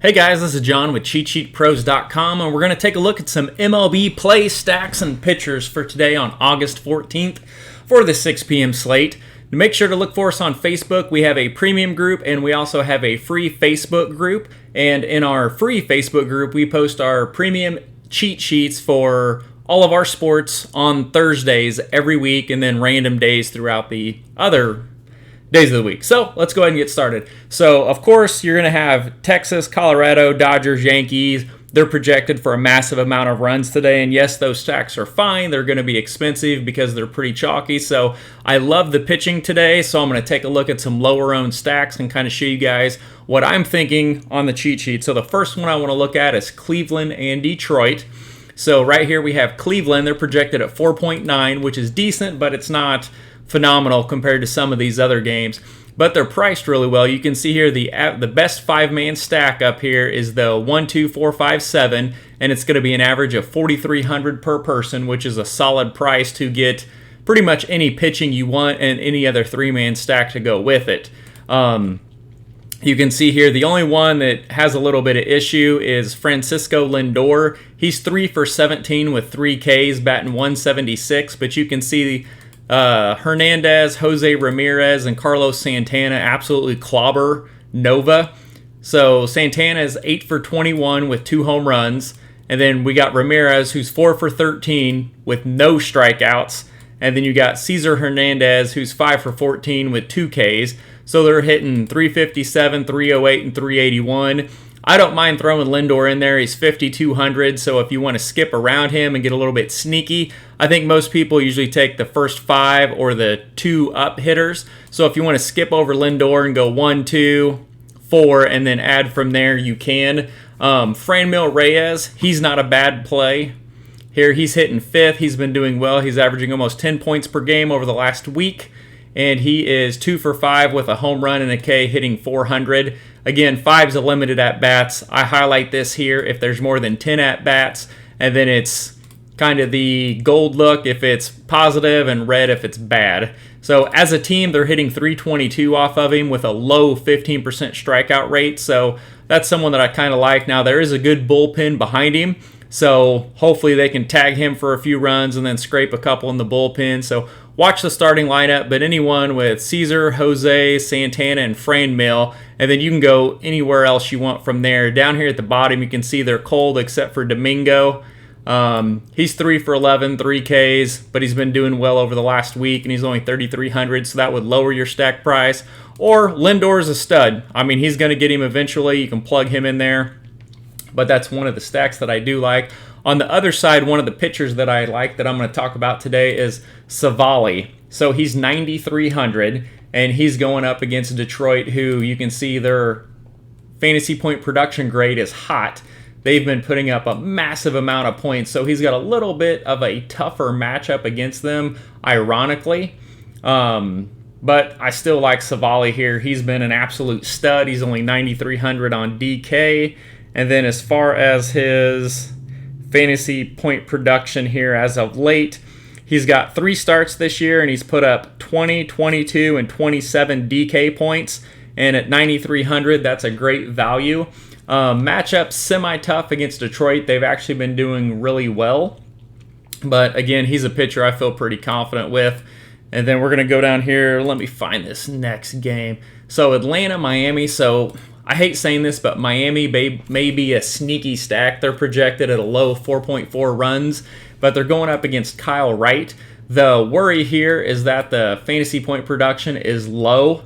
Hey guys, this is John with CheatSheetPros.com, and we're going to take a look at some MLB play stacks and pitchers for today on August 14th for the 6 p.m. slate. Make sure to look for us on Facebook. We have a premium group, and we also have a free Facebook group. And in our free Facebook group, we post our premium cheat sheets for all of our sports on Thursdays every week, and then random days throughout the other days of the week. So let's go ahead and get started. So of course you're going to have Texas, Colorado, Dodgers, Yankees. They're projected for a massive amount of runs today, and yes, those stacks are fine. They're going to be expensive because they're pretty chalky. So I love the pitching today, so I'm going to take a look at some lower owned stacks and kind of show you guys what I'm thinking on the cheat sheet. So the first one I want to look at is Cleveland and Detroit. So right here we have Cleveland. They're projected at 4.9, which is decent, but it's not phenomenal compared to some of these other games, but they're priced really well. You can see here the best five-man stack up here is the 1, 2, 4, 5, 7, and it's going to be an average of $4,300 per person, which is a solid price to get pretty much any pitching you want and any other three-man stack to go with it. You can see here the only one that has a little bit of issue is Francisco Lindor. He's 3 for 17 with 3 Ks, batting 176, but you can see Hernandez, Jose Ramirez, and Carlos Santana absolutely clobber Nova. So Santana is 8 for 21 with 2 home runs. And then we got Ramirez, who's 4 for 13 with no strikeouts. And then you got Cesar Hernandez, who's 5 for 14 with 2 Ks. So they're hitting 357, 308, and 381. I don't mind throwing Lindor in there. He's 5,200, so if you want to skip around him and get a little bit sneaky, I think most people usually take the first 5 or the 2 up hitters. So if you want to skip over Lindor and go 1, 2, 4, and then add from there, you can. Franmil Reyes, he's not a bad play. Here he's hitting 5th. He's been doing well. He's averaging almost 10 points per game over the last week. And he is 2 for 5 with a home run and a K, hitting 400. Again, 5's a limited at-bats. I highlight this here if there's more than 10 at-bats, and then it's kind of the gold look if it's positive and red if it's bad. So as a team, they're hitting 322 off of him with a low 15% strikeout rate, so that's someone that I kind of like. Now, there is a good bullpen behind him, so hopefully they can tag him for a few runs and then scrape a couple in the bullpen. So watch the starting lineup, but anyone with Cesar, Jose, Santana, and Franmil, and then you can go anywhere else you want from there. Down here at the bottom, you can see they're cold except for Domingo. He's 3 for 11, 3 Ks, but he's been doing well over the last week, and he's only 3,300, so that would lower your stack price. Or Lindor's a stud. I mean, he's going to get him eventually. You can plug him in there, but that's one of the stacks that I do like. On the other side, one of the pitchers that I like that I'm going to talk about today is Civale. So he's 9,300, and he's going up against Detroit, who you can see their fantasy point production grade is hot. They've been putting up a massive amount of points, so he's got a little bit of a tougher matchup against them, ironically. But I still like Civale here. He's been an absolute stud. He's only 9,300 on DK. And then as far as his fantasy point production here as of late, he's got 3 starts this year, and he's put up 20, 22, and 27 DK points. And at 9,300, that's a great value. Matchup semi-tough against Detroit. They've actually been doing really well. But again, he's a pitcher I feel pretty confident with. And then we're going to go down here. Let me find this next game. So Atlanta, Miami. So I hate saying this, but Miami may be a sneaky stack. They're projected at a low 4.4 runs, but they're going up against Kyle Wright. The worry here is that the fantasy point production is low,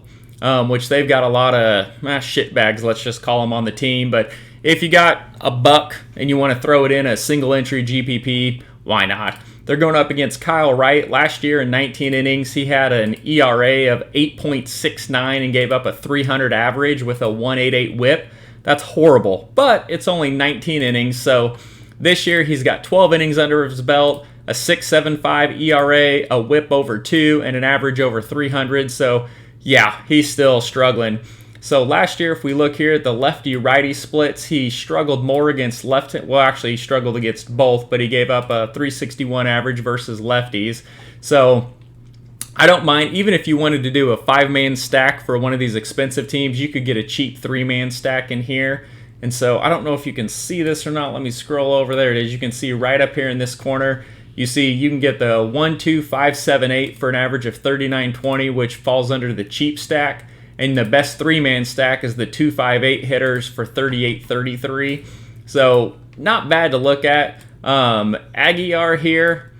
which they've got a lot of shitbags, let's just call them, on the team. But if you got a buck and you want to throw it in a single entry GPP, why not? They're going up against Kyle Wright. Last year in 19 innings, he had an ERA of 8.69 and gave up a 300 average with a 1.88 whip. That's horrible, but it's only 19 innings. So this year he's got 12 innings under his belt, a 6.75 ERA, a whip over 2, and an average over 300. So yeah, he's still struggling. So last year, if we look here at the lefty-righty splits, he struggled more against well, actually, he struggled against both, but he gave up a 361 average versus lefties. So I don't mind, even if you wanted to do a 5-man stack for one of these expensive teams, you could get a cheap 3-man stack in here. And so I don't know if you can see this or not. Let me scroll over. There it is. You can see right up here in this corner. You see you can get the 1, 2, 5, 7, 8 for an average of 39.20, which falls under the cheap stack. And the best 3-man stack is the 2, 5, 8 hitters for 38.33. So not bad to look at. Aguilar here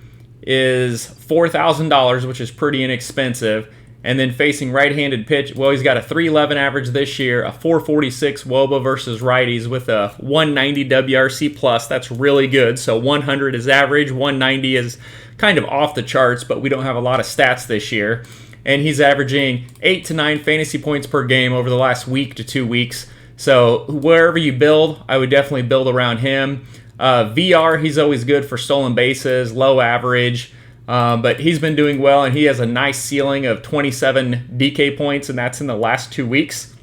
is $4,000, which is pretty inexpensive. And then facing right-handed pitch, well, he's got a 3.11 average this year, a 4.46 WOBA versus righties with a 190 WRC plus. That's really good. So 100 is average, 190 is kind of off the charts, but we don't have a lot of stats this year. And he's averaging 8 to 9 fantasy points per game over the last week to 2 weeks. So wherever you build, I would definitely build around him. VR, he's always good for stolen bases, low average. But he's been doing well, and he has a nice ceiling of 27 DK points, and that's in the last 2 weeks.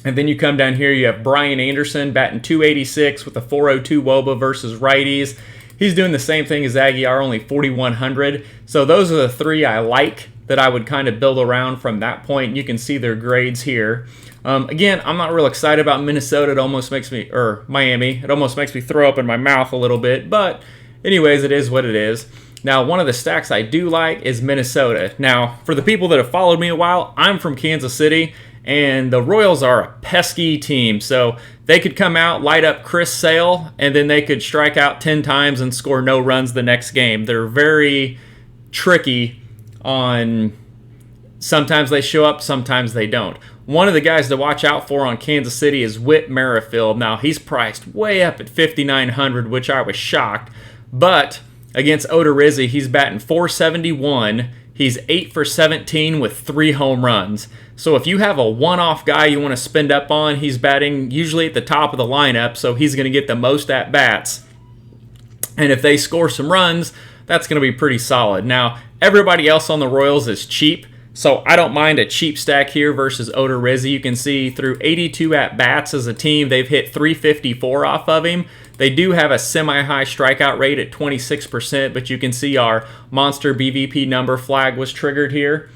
And then you come down here, you have Brian Anderson batting 286 with a 402 WOBA versus righties. He's doing the same thing as Aguilar, only 4,100. So those are the 3 I like that I would kind of build around from that point. You can see their grades here. Again, I'm not real excited about Minnesota. It almost makes me, or Miami, it almost makes me throw up in my mouth a little bit. But anyways, it is what it is. Now, one of the stacks I do like is Minnesota. Now, for the people that have followed me a while, I'm from Kansas City, and the Royals are a pesky team. So they could come out, light up Chris Sale, and then they could strike out 10 times and score no runs the next game. They're very tricky on sometimes they show up, sometimes they don't. One of the guys to watch out for on Kansas City is Whit Merrifield. Now, he's priced way up at 5,900, which I was shocked, but against Odorizzi, he's batting 471. He's 8 for 17 with 3 home runs. So if you have a one-off guy you want to spend up on, he's batting usually at the top of the lineup, so he's going to get the most at-bats. And if they score some runs, that's going to be pretty solid. Now, everybody else on the Royals is cheap, so I don't mind a cheap stack here versus Odorizzi. You can see through 82 at-bats as a team, they've hit 354 off of him. They do have a semi-high strikeout rate at 26%, but you can see our monster BVP number flag was triggered here.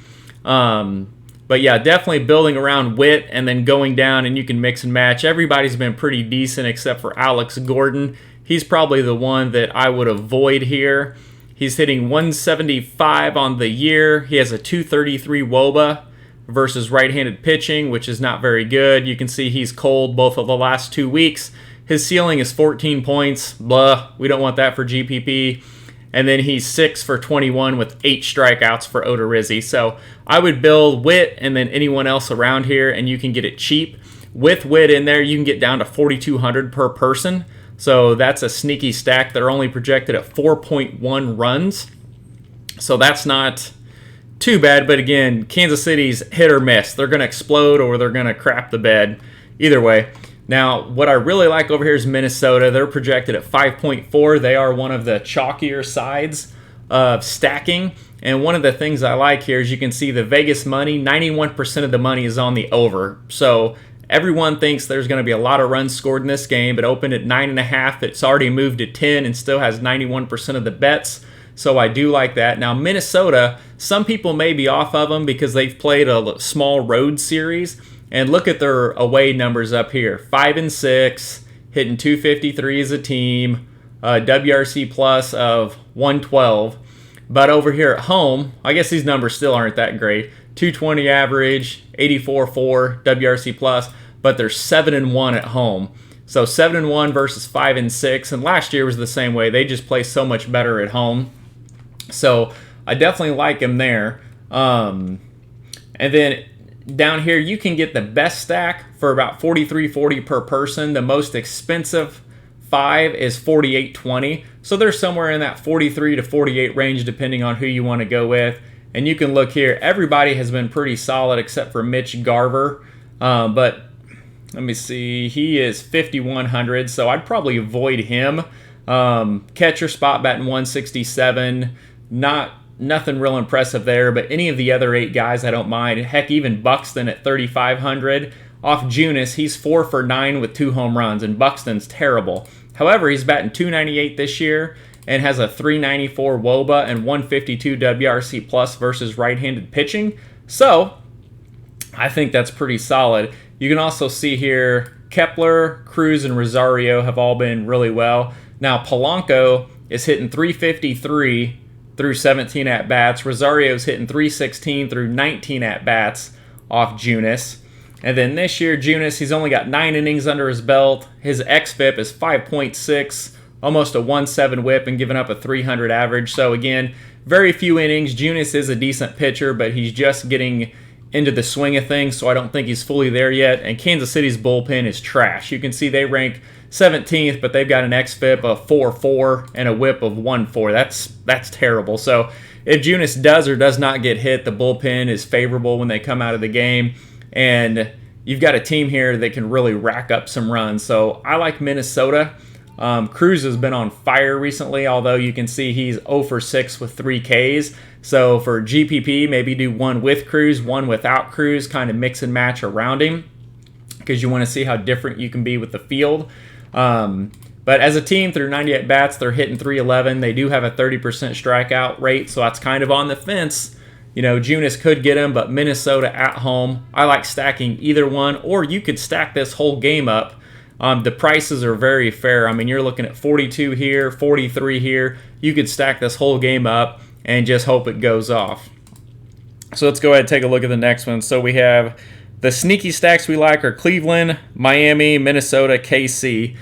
But yeah, definitely building around Whit and then going down, and you can mix and match. Everybody's been pretty decent except for Alex Gordon. He's probably the one that I would avoid here. He's hitting 175 on the year. He has a 233 WOBA versus right-handed pitching, which is not very good. You can see he's cold both of the last 2 weeks. His ceiling is 14 points. Blah, we don't want that for GPP. And then he's 6 for 21 with 8 strikeouts for Odorizzi. So I would build Whit and then anyone else around here, and you can get it cheap. With Whit in there, you can get down to 4,200 per person. So that's a sneaky stack. They're only projected at 4.1 runs. So that's not too bad. But again, Kansas City's hit or miss. They're going to explode or they're going to crap the bed. Either way. Now, what I really like over here is Minnesota. They're projected at 5.4. They are one of the chalkier sides of stacking. And one of the things I like here is you can see the Vegas money, 91% of the money is on the over. So everyone thinks there's going to be a lot of runs scored in this game. It opened at 9.5. It's already moved to 10 and still has 91% of the bets. So I do like that. Now, Minnesota, some people may be off of them because they've played a small road series. And look at their away numbers up here. 5-6, hitting 253 as a team, WRC plus of 112. But over here at home, I guess these numbers still aren't that great. 220 average, 84.4 WRC plus, but they're 7-1 at home. So 7-1 versus 5-6, and last year was the same way. They just play so much better at home. So I definitely like them there. And then down here, you can get the best stack for about $43.40 per person. The most expensive 5 is $48.20. So they're somewhere in that 43 to 48 range, depending on who you want to go with. And you can look here. Everybody has been pretty solid except for Mitch Garver. But let me see. He is 5,100, so I'd probably avoid him. Catcher spot batting 167. Nothing real impressive there, but any of the other 8 guys I don't mind. Heck, even Buxton at 3,500. Off Junis, he's 4 for 9 with 2 home runs, and Buxton's terrible. However, he's batting 298 this year and has a 394 WOBA and 152 WRC plus versus right-handed pitching. So I think that's pretty solid. You can also see here Kepler, Cruz, and Rosario have all been really well. Now, Polanco is hitting 353 through 17 at-bats. Rosario's hitting 316 through 19 at-bats off Junis. And then this year, Junis, he's only got 9 innings under his belt. His xFIP is 5.6, almost a 1.7 whip, and giving up a 300 average. So again, very few innings. Junis is a decent pitcher, but he's just getting into the swing of things, so I don't think he's fully there yet. And Kansas City's bullpen is trash. You can see they rank 17th, but they've got an xFIP of 4.4 and a whip of 1.4. That's terrible. So if Junis does or does not get hit, the bullpen is favorable when they come out of the game. And you've got a team here that can really rack up some runs. So I like Minnesota. Cruz has been on fire recently, although you can see he's 0 for 6 with 3 Ks. So for GPP, maybe do one with Cruz, one without Cruz, kind of mix and match around him, because you want to see how different you can be with the field. But as a team, through 90 at-bats, they're hitting 311. They do have a 30% strikeout rate, so that's kind of on the fence. You know, Junis could get him, but Minnesota at home, I like stacking either one, or you could stack this whole game up. The prices are very fair. I mean, you're looking at 42 here, 43 here. You could stack this whole game up and just hope it goes off. So let's go ahead and take a look at the next one. So we have the sneaky stacks we like are Cleveland, Miami, Minnesota, KC.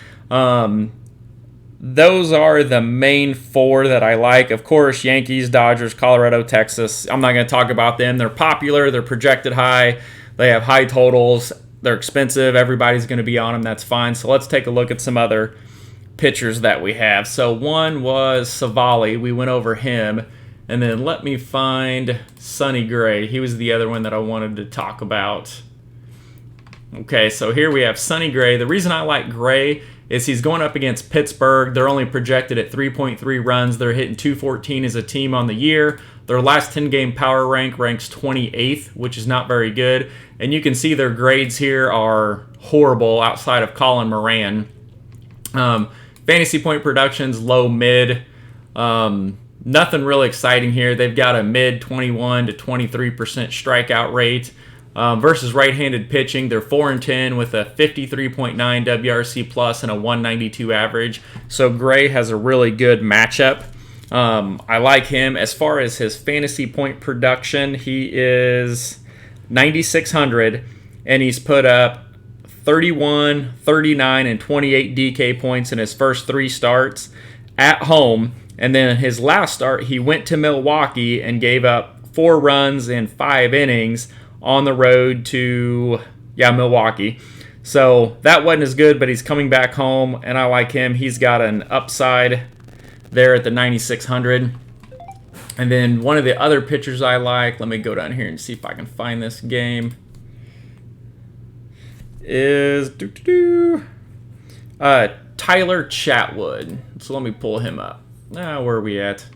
Those are the main 4 that I like. Of course, Yankees, Dodgers, Colorado, Texas. I'm not going to talk about them. They're popular. They're projected high. They have high totals. They're expensive. Everybody's going to be on them. That's fine. So let's take a look at some other pitchers that we have. So one was Civale. We went over him. And then let me find Sonny Gray. He was the other one that I wanted to talk about. Okay, so here we have Sonny Gray. The reason I like Gray is he's going up against Pittsburgh. They're only projected at 3.3 runs. They're hitting 214 as a team on the year. Their last 10-game power ranks 28th, which is not very good. And you can see their grades here are horrible outside of Colin Moran. Fantasy point production's low-mid. Nothing really exciting here. They've got a mid 21 to 23% strikeout rate. Versus right-handed pitching, they're 4-10 with a 53.9 WRC plus and a 192 average. So Gray has a really good matchup. I like him. As far as his fantasy point production, he is 9,600, and he's put up 31, 39, and 28 DK points in his first 3 starts at home. And then his last start, he went to Milwaukee and gave up 4 runs in 5 innings on the road to, Milwaukee. So that wasn't as good, but he's coming back home, and I like him. He's got an upside there at the 9,600. And then one of the other pitchers I like, let me go down here and see if I can find this game, is Tyler Chatwood. So let me pull him up. Where are we at?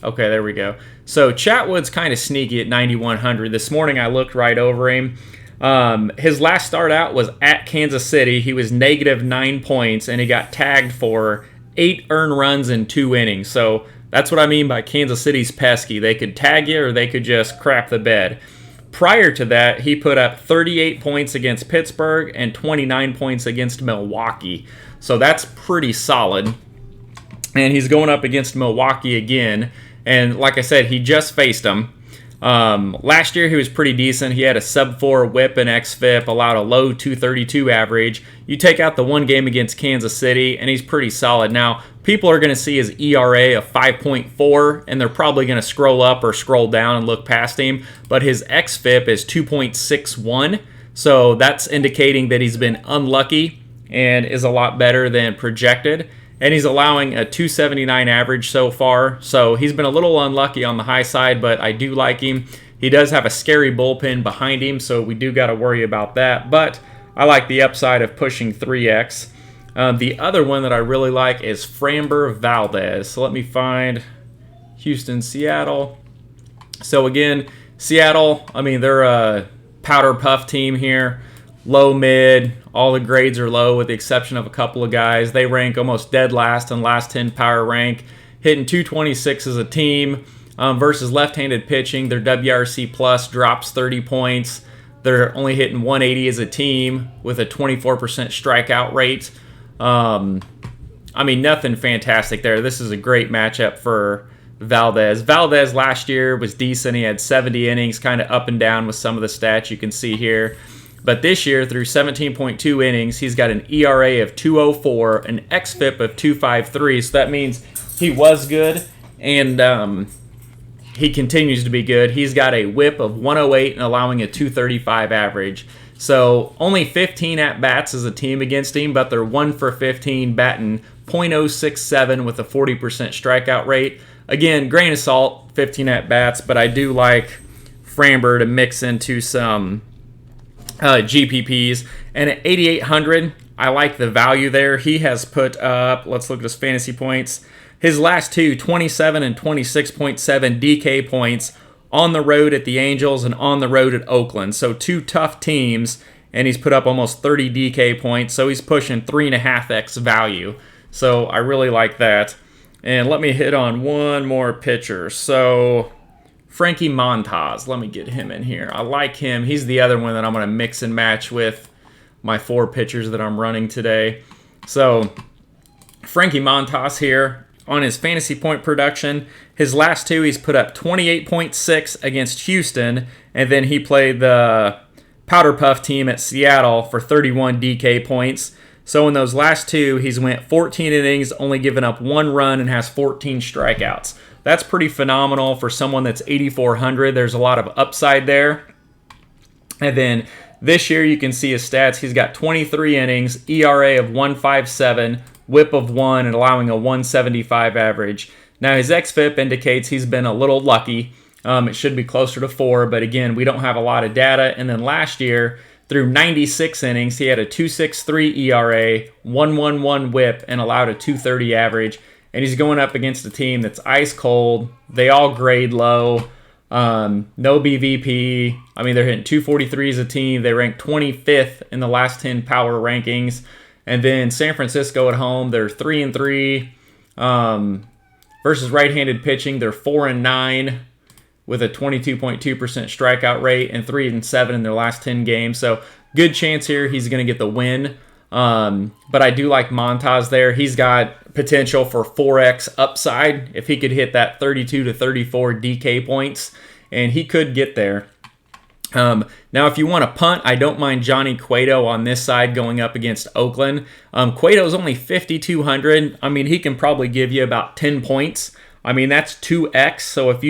Okay, there we go. So Chatwood's kind of sneaky at 9,100. This morning I looked right over him. His last start out was at Kansas City. He was -9 points, and he got tagged for 8 earned runs in 2 innings. So that's what I mean by Kansas City's pesky. They could tag you or they could just crap the bed. Prior to that, he put up 38 points against Pittsburgh and 29 points against Milwaukee. So that's pretty solid. And he's going up against Milwaukee again. And like I said, he just faced them. Last year, he was pretty decent. He had a sub-4 whip and xFIP, allowed a low 232 average. You take out the one game against Kansas City, and he's pretty solid. Now, people are going to see his ERA of 5.4, and they're probably going to scroll up or scroll down and look past him. But his xFIP is 2.61, so that's indicating that he's been unlucky and is a lot better than projected. And he's allowing a 279 average so far. So he's been a little unlucky on the high side, but I do like him. He does have a scary bullpen behind him, so we do got to worry about that. But I like the upside of pushing 3x. The other one that I really like is Franmil Valdez. So let me find Houston, Seattle. So again, Seattle, I mean, they're a powder puff team here. Low, mid, all the grades are low with the exception of a couple of guys. They rank almost dead last in last 10 power rank, hitting 226 as a team. Versus left-handed pitching, their WRC plus drops 30 points. They're only hitting 180 as a team with a 24% strikeout rate. Nothing fantastic there. This is a great matchup for Valdez. Valdez last year was decent. He had 70 innings, kind of up and down with some of the stats you can see here. But this year, through 17.2 innings, he's got an ERA of 2.04, an xFIP of 2.53. So that means he was good, and he continues to be good. He's got a whip of 108 and allowing a 235 average. So only 15 at-bats as a team against him, but they're 1 for 15, batting .067 with a 40% strikeout rate. Again, grain of salt, 15 at-bats, but I do like Framber to mix into some GPPs. And at 8,800, I like the value there. He has put up, let's look at his fantasy points. His last two, 27 and 26.7 DK points on the road at the Angels and on the road at Oakland. So two tough teams, and he's put up almost 30 DK points. So he's pushing 3.5x value. So I really like that. And let me hit on one more pitcher. So Frankie Montas, let me get him in here. I like him. He's the other one that I'm going to mix and match with my 4 pitchers that I'm running today. So Frankie Montas here on his fantasy point production. His last 2, he's put up 28.6 against Houston, and then he played the Powder Puff team at Seattle for 31 DK points. So in those last 2, he's went 14 innings, only given up 1 run, and has 14 strikeouts. That's pretty phenomenal for someone that's 8,400. There's a lot of upside there. And then this year you can see his stats. He's got 23 innings, ERA of 1.57, whip of 1, and allowing a 175 average. Now his xFIP indicates he's been a little lucky. It should be closer to 4, but again, we don't have a lot of data. And then last year, through 96 innings, he had a 2.63 ERA, 1.11 whip, and allowed a 2.30 average. And he's going up against a team that's ice cold. They all grade low. No BVP. They're hitting 243 as a team. They ranked 25th in the last 10 power rankings. And then San Francisco at home, they're 3-3. Versus right-handed pitching, they're 4-9 with a 22.2% strikeout rate and 3-7 in their last 10 games. So good chance here he's going to get the win. But I do like Montas there. He's got potential for 4x upside if he could hit that 32 to 34 DK points, and he could get there. Now, if you want to punt, I don't mind Johnny Cueto on this side going up against Oakland. Cueto's only 5,200. He can probably give you about 10 points. That's 2x. So if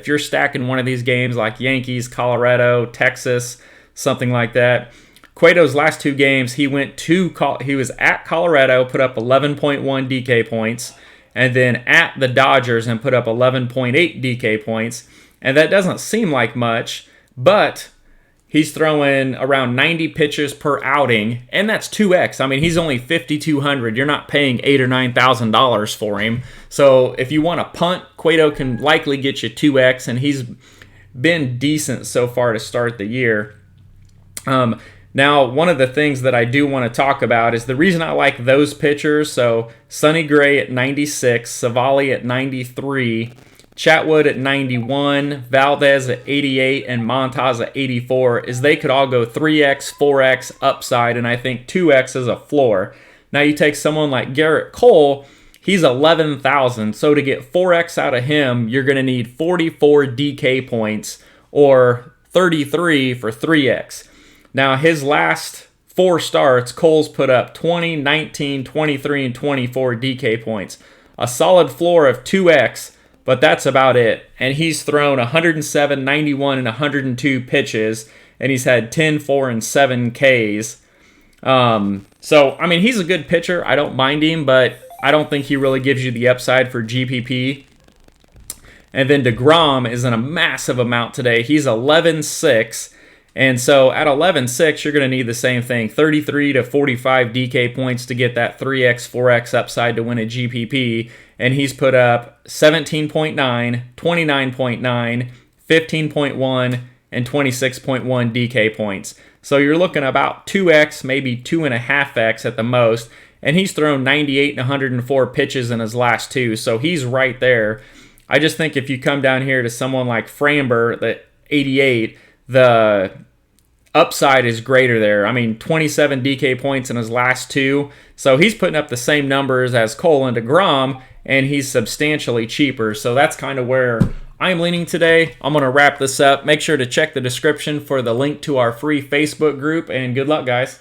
you're stacking one of these games like Yankees, Colorado, Texas, something like that. Cueto's last 2 games, he was at Colorado, put up 11.1 DK points, and then at the Dodgers and put up 11.8 DK points. And that doesn't seem like much, but he's throwing around 90 pitches per outing, and that's 2x. He's only 5,200. You're not paying $8,000 or $9,000 for him. So if you want to punt, Cueto can likely get you 2x, and he's been decent so far to start the year. Now, one of the things that I do want to talk about is the reason I like those pitchers. So Sonny Gray at 96, Civale at 93, Chatwood at 91, Valdez at 88, and Montas at 84, is they could all go 3x, 4x upside, and I think 2x is a floor. Now you take someone like Garrett Cole, he's 11,000, so to get 4x out of him, you're going to need 44 DK points or 33 for 3x. Now his last 4 starts, Cole's put up 20, 19, 23, and 24 DK points. A solid floor of 2x, but that's about it. And he's thrown 107, 91, and 102 pitches, and he's had 10, 4, and 7 Ks. He's a good pitcher. I don't mind him, but I don't think he really gives you the upside for GPP. And then DeGrom is in a massive amount today. He's 11.6. And so at 11.6, you're going to need the same thing, 33 to 45 DK points to get that 3x, 4x upside to win a GPP. And he's put up 17.9, 29.9, 15.1, and 26.1 DK points. So you're looking about 2x, maybe 2.5x at the most. And he's thrown 98 and 104 pitches in his last 2. So he's right there. I just think if you come down here to someone like Framber, the 88, the upside is greater there. I mean, 27 DK points in his last two. So he's putting up the same numbers as Cole and DeGrom, and he's substantially cheaper. So that's kind of where I'm leaning today. I'm going to wrap this up. Make sure to check the description for the link to our free Facebook group, and good luck, guys.